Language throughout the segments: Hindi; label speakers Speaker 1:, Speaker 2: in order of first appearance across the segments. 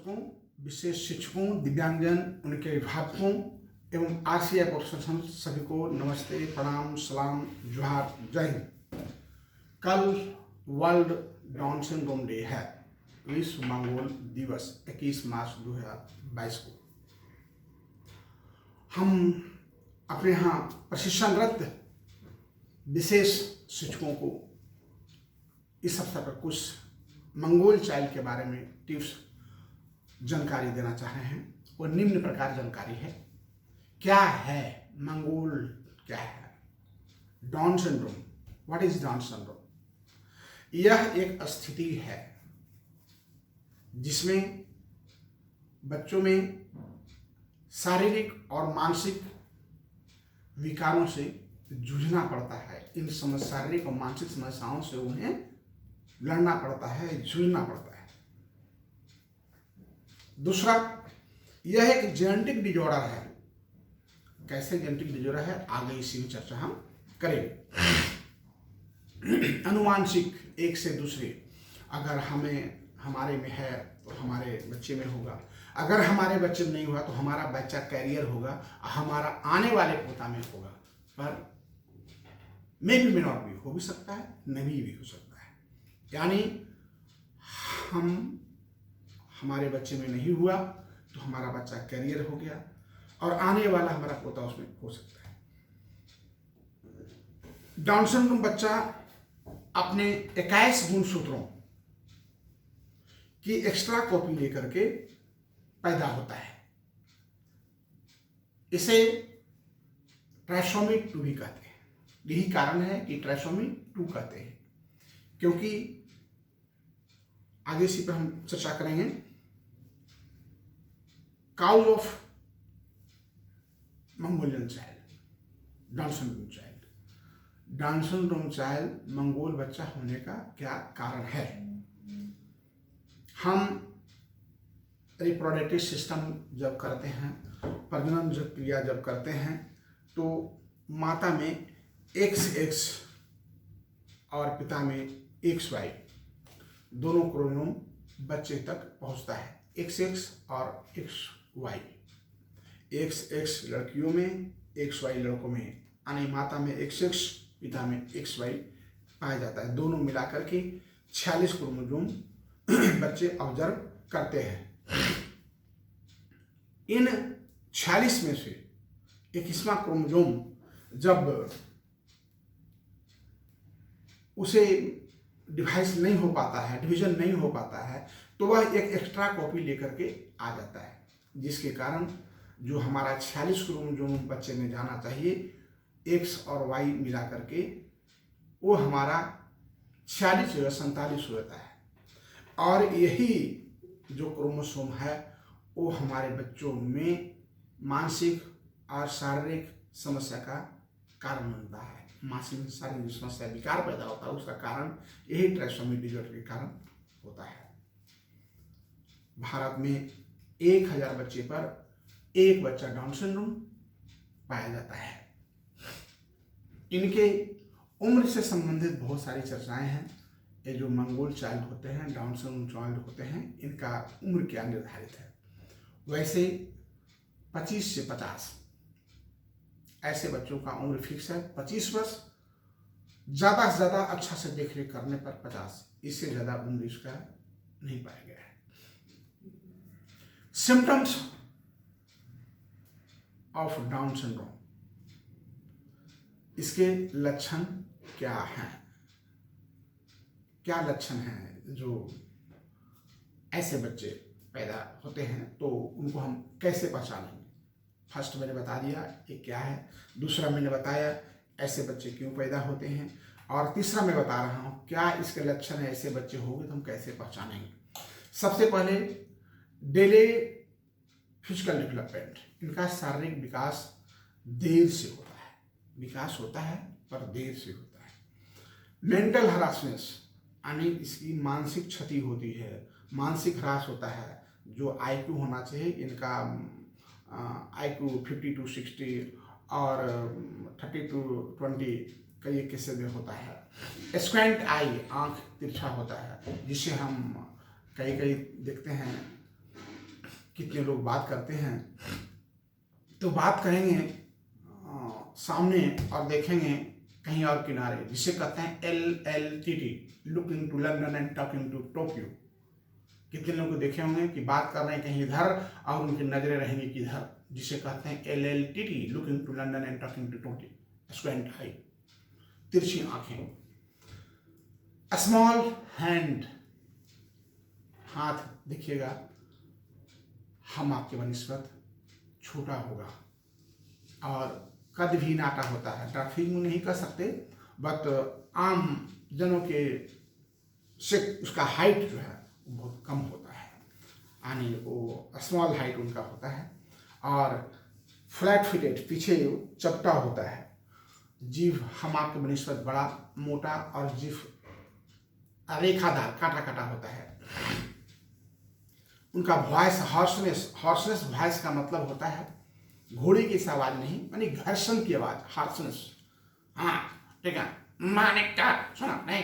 Speaker 1: दर्शकों, विशेष शिक्षकों, दिव्यांगजन, उनके अभिभावकों एवं आरसीआई प्रोफेशनल सभी को नमस्ते, प्रणाम, सलाम, जोहार, जय हिंद। कल वर्ल्ड डाउन सिंड्रोम डे है, विश्व मंगोल दिवस 21 मार्च 2022 को। हम अपने यहाँ प्रशिक्षणरत विशेष शिक्षकों को इस अवसर पर कुछ मंगोल चाइल्ड के बारे में टिप्स जानकारी देना चाह रहे हैं। और निम्न प्रकार जानकारी है। क्या है मंगोल, क्या है down syndrome, what is down syndrome? यह एक स्थिति है जिसमें बच्चों में शारीरिक और मानसिक विकारों से जूझना पड़ता है। इन शारीरिक और मानसिक समस्याओं से उन्हें लड़ना पड़ता है, जूझना पड़ता है। दूसरा, यह एक जेनेटिक डिजॉर्डर है। कैसे जेनेटिक डिजॉर्डर है, आगे इसी में चर्चा हम करेंगे। अनुवांशिक, एक से दूसरे, अगर हमारे में है तो हमारे बच्चे में होगा, अगर हमारे बच्चे में नहीं हुआ तो हमारा बच्चा कैरियर होगा, हमारा आने वाले पोता में होगा। पर मे भी, मे नॉट भी, हो भी सकता है, नहीं भी हो सकता है। यानी हमारे बच्चे में नहीं हुआ तो हमारा बच्चा कैरियर हो गया और आने वाला हमारा पोता उसमें हो सकता है। डाउन सिंड्रोम बच्चा अपने 21 गुणसूत्रों की एक्स्ट्रा कॉपी लेकर के पैदा होता है। इसे ट्राइसोमी 2 भी कहते हैं। यही कारण है कि ट्राइसोमी 2 कहते हैं, क्योंकि आगे इसी पर हम चर्चा करेंगे। Cause of Mongolian child, Down syndrome child. Down syndrome child Mongol बच्चा होने का क्या कारण है? हम रिप्रोडक्टिव सिस्टम जब करते हैं, प्रजनन क्रिया जब करते हैं, तो माता में XX और पिता में XY दोनों क्रोमोसोम बच्चे तक पहुंचता है। XX और XY, XX लड़कियों में, XY लड़कों में, यानी माता में XX, पिता में XY पाया जाता है। दोनों मिलाकर के 46 क्रोमोसोम बच्चे ऑब्जर्व करते हैं। इन 46 में से 21वां क्रोमोसोम जब उसे डिवाइस नहीं हो पाता है, डिवीजन नहीं हो पाता है, तो वह एक एक्स्ट्रा कॉपी लेकर के आ जाता है, जिसके कारण जो हमारा 46 क्रोमोसोम बच्चे में जाना चाहिए, X और Y मिला करके, वो हमारा 46 या 47 हो जाता है। और यही जो क्रोमोसोम है वो हमारे बच्चों में मानसिक और शारीरिक समस्या का कारण बनता है। मानसिक शारीरिक समस्या, विकार पैदा होता है, उसका कारण यही ट्राइसोमी डिसऑर्डर के कारण होता है। भारत में 1000 बच्चे पर एक बच्चा डाउन सिंड्रोम पाया जाता है। इनके उम्र से संबंधित बहुत सारी चर्चाएं हैं। ये जो मंगोल चाइल्ड होते हैं, डाउन सिंड्रोम चाइल्ड होते हैं, इनका उम्र क्या निर्धारित है? वैसे 25 से 50 ऐसे बच्चों का उम्र फिक्स है। 25 वर्ष, ज़्यादा से ज़्यादा अच्छा से देखरेख करने पर 50, इससे ज़्यादा उम्र इसका नहीं पाया गया है। सिम्टम्स ऑफ डाउन सिंड्रोम, इसके लक्षण क्या हैं? क्या लक्षण हैं जो ऐसे बच्चे पैदा होते हैं, तो उनको हम कैसे पहचानेंगे? फर्स्ट मैंने बता दिया ये क्या है, दूसरा मैंने बताया ऐसे बच्चे क्यों पैदा होते हैं, और तीसरा मैं बता रहा हूँ क्या इसके लक्षण है, ऐसे बच्चे होंगे तो हम कैसे पहचानेंगे। सबसे पहले डिले फिजिकल डेवलपमेंट, इनका शारीरिक विकास देर से होता है। विकास होता है पर देर से होता है। मेंटल हरासमेंट, यानी इसकी मानसिक क्षति होती है, मानसिक ह्रास होता है। जो IQ होना चाहिए, इनका IQ 50 to 60 और 30 to 20 कई केसेस में होता है। स्क्वेंट आई, आँख तिरछा होता है, जिसे हम कई देखते हैं कितने लोग बात करते हैं तो बात करेंगे सामने और देखेंगे कहीं और किनारे, जिसे कहते हैं LLTT, looking to London and talking to Tokyo. कितने लोगों को देखे होंगे कि बात कर रहे हैं कहीं इधर और उनकी नजरें रहेंगी किधर, जिसे कहते हैं LLTT, looking to London and talking to Tokyo. Squint eye, तिरछी आंखें। स्मॉल हैंड, हाथ देखिएगा हम आपके बनिस्बत छोटा होगा, और कद भी नाटा होता है। ट्रैफिक में नहीं कर सकते, बट आम जनों के से उसका हाइट जो है वो बहुत कम होता है, यानी वो स्मॉल हाइट उनका होता है। और फ्लैट फिटेड, पीछे चपटा होता है। जीभ हम आपके बनिस्बत बड़ा मोटा और जीभ रेखादार काटा काटा होता है। उनका वॉइस हॉर्सनेस, हॉर्सनेस वॉइस का मतलब होता है घोड़े की सी आवाज नहीं, यानी घर्षण की आवाज, हॉर्सनेस। हाँ ठीक है, मानिक का सुना नहीं,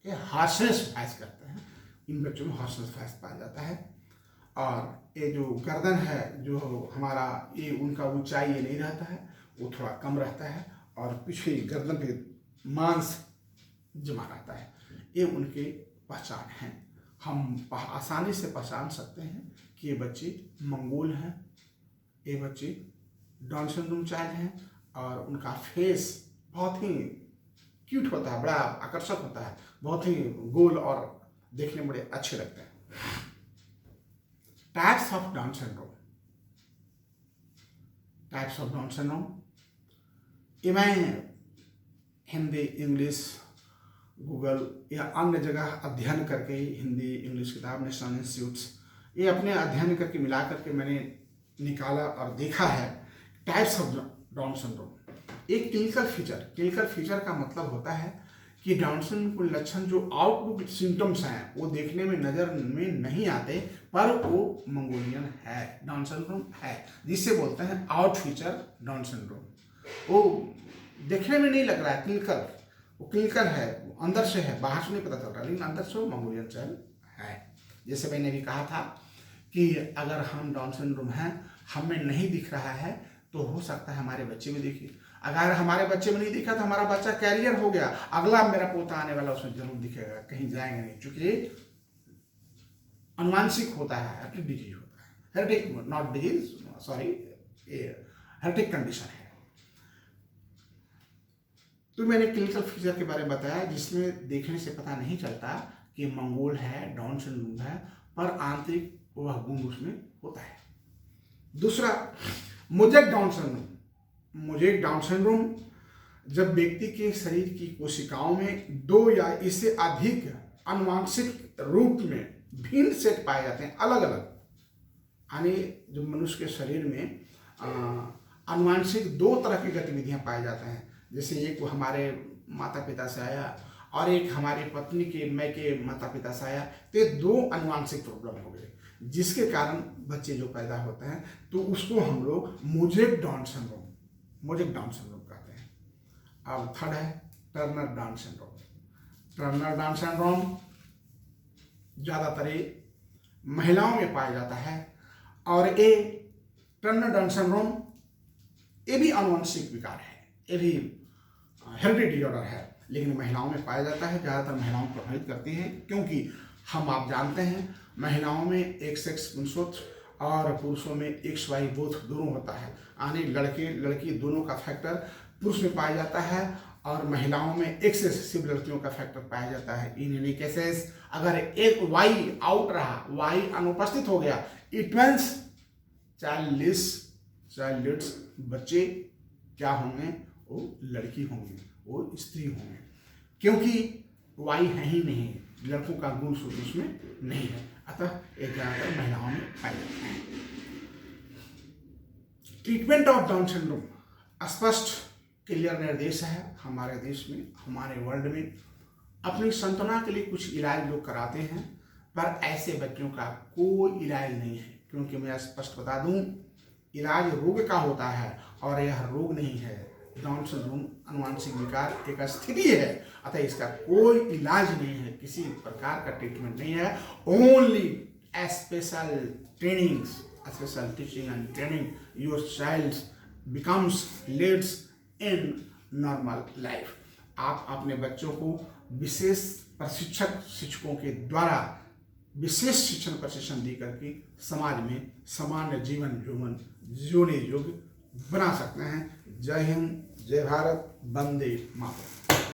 Speaker 1: ये हॉर्सनेस वॉइस करते हैं। इन बच्चों में हॉर्सनेस वॉइस पाया जाता है। और ये जो गर्दन है, जो हमारा ये उनका ऊंचाई ये नहीं रहता है, वो थोड़ा कम रहता है, और पीछे गर्दन पे मांस जमा रहता है। ये उनके पहचान है। हम आसानी से पहचान सकते हैं कि ये बच्चे मंगोल हैं, ये बच्चे डाउन सिंड्रोम चाइल्ड हैं, और उनका फेस बहुत ही क्यूट होता है, बड़ा आकर्षक होता है, बहुत ही गोल और देखने में बड़े अच्छे लगते हैं। Types of down syndrome, types of down syndrome ये मैं हिंदी, इंग्लिश, गूगल या अन्य जगह अध्ययन करके ही, हिंदी इंग्लिश किताब, नेशनल इंस्टीट्यूट्स, ये अपने अध्ययन करके मिला करके मैंने निकाला और देखा है टाइप्स ऑफ डाउन सिंड्रोम। एक क्लिनिकल फीचर, क्लिनिकल फीचर का मतलब होता है कि डाउन सिंड्रोम के लक्षण जो आउटलुक सिम्टम्स हैं वो देखने में नजर में नहीं आते, पर वो मंगोलियन है, डाउन सिंड्रोम है, जिसे बोलते हैं आउट फीचर डाउन सिंड्रोम। वो देखने में नहीं लग रहा है क्लिनिकल, वो क्लिनिकल है, अंदर से है, बाहर से नहीं पता चल रहा, लेकिन अंदर से वो मंगोलियन चाइल्ड है। जैसे मैंने भी कहा था कि अगर हम डाउन सिंड्रोम हैं, हमें नहीं दिख रहा है, तो हो सकता है हमारे बच्चे में दिखे। अगर हमारे बच्चे में नहीं दिखा तो हमारा बच्चा कैरियर हो गया, अगला मेरा पोता आने वाला उसमें जरूर दिखेगा, कहीं जाएंगे नहीं, क्योंकि अनुवांशिक होता है, हेरिडिटी डिजीज होता है, हेरिडिक नॉट डिजीज, सॉरी, हेरिडिक कंडीशन है। तो मैंने क्लिनिकल फीचर के बारे में बताया, जिसमें देखने से पता नहीं चलता कि मंगोल है, डाउन सिंड्रोम है, पर आंतरिक वह गुण उसमें होता है। दूसरा, mosaic down syndrome. Mosaic down syndrome जब व्यक्ति के शरीर की कोशिकाओं में दो या इससे अधिक आनुवंशिक रूप में भिन्न सेट पाए जाते हैं, अलग अलग, यानी जो मनुष्य के शरीर में आनुवंशिक दो तरह की गतिविधियां पाए जाते हैं। जैसे एक हमारे माता पिता से आया और एक हमारी पत्नी के मैके माता पिता से आया, तो ये दो आनुवंशिक प्रॉब्लम हो गए, जिसके कारण बच्चे जो पैदा होते हैं तो उसको हम लोग मोज़ेक डाउन सिंड्रोम कहते हैं। अब थर्ड है Turner down syndrome. Turner down syndrome ज़्यादातर महिलाओं में पाया जाता है, और ये टर्नर डाउन सिंड्रोम ये भी आनुवंशिक विकार है, ये भी हेरिडिटी डिसऑर्डर है, लेकिन महिलाओं में पाया जाता है, ज़्यादातर महिलाओं को प्रभावित करती है, क्योंकि आप जानते हैं महिलाओं में एक सेक्स गुणसूत्र और पुरुषों में XY बोथ दोनों होता है, यानी लड़के लड़की दोनों का फैक्टर पुरुष में पाया जाता है, और महिलाओं में एक्सेसिव लड़कियों का फैक्टर पाया जाता है। इन एनी केसेस अगर एक Y आउट रहा, Y अनुपस्थित हो गया, इट मीन्स चाइल्डलेस बच्चे क्या होंगे, वो लड़की होंगी, वो स्त्री होंगे, क्योंकि Y है ही नहीं, लड़कों का गुण सूत्र उसमें नहीं है, अतः एक ज़्यादातर महिलाओं में पाए जाते हैं। ट्रीटमेंट ऑफ डाउन सिंड्रोम स्पष्ट क्लियर निर्देश है हमारे देश में, हमारे वर्ल्ड में। अपनी सांत्वना के लिए कुछ इलाज लोग कराते हैं, पर ऐसे बच्चों का कोई इलाज नहीं है, क्योंकि मैं स्पष्ट बता दूं, इलाज रोग का होता है और यह रोग नहीं है, डाउन सिंड्रोम अनुवांशिक विकार एक स्थिति है, अतः इसका कोई इलाज नहीं है, किसी प्रकार का ट्रीटमेंट नहीं है। Only special trainings, special teaching and training your child becomes leads in normal life. आप अपने बच्चों को विशेष शिक्षकों के द्वारा विशेष शिक्षण प्रशिक्षण दी करके समाज में सामान्य जीवन जीने योग्य बना सकते हैं। जय हिंद, जय भारत, वंदे मातरम।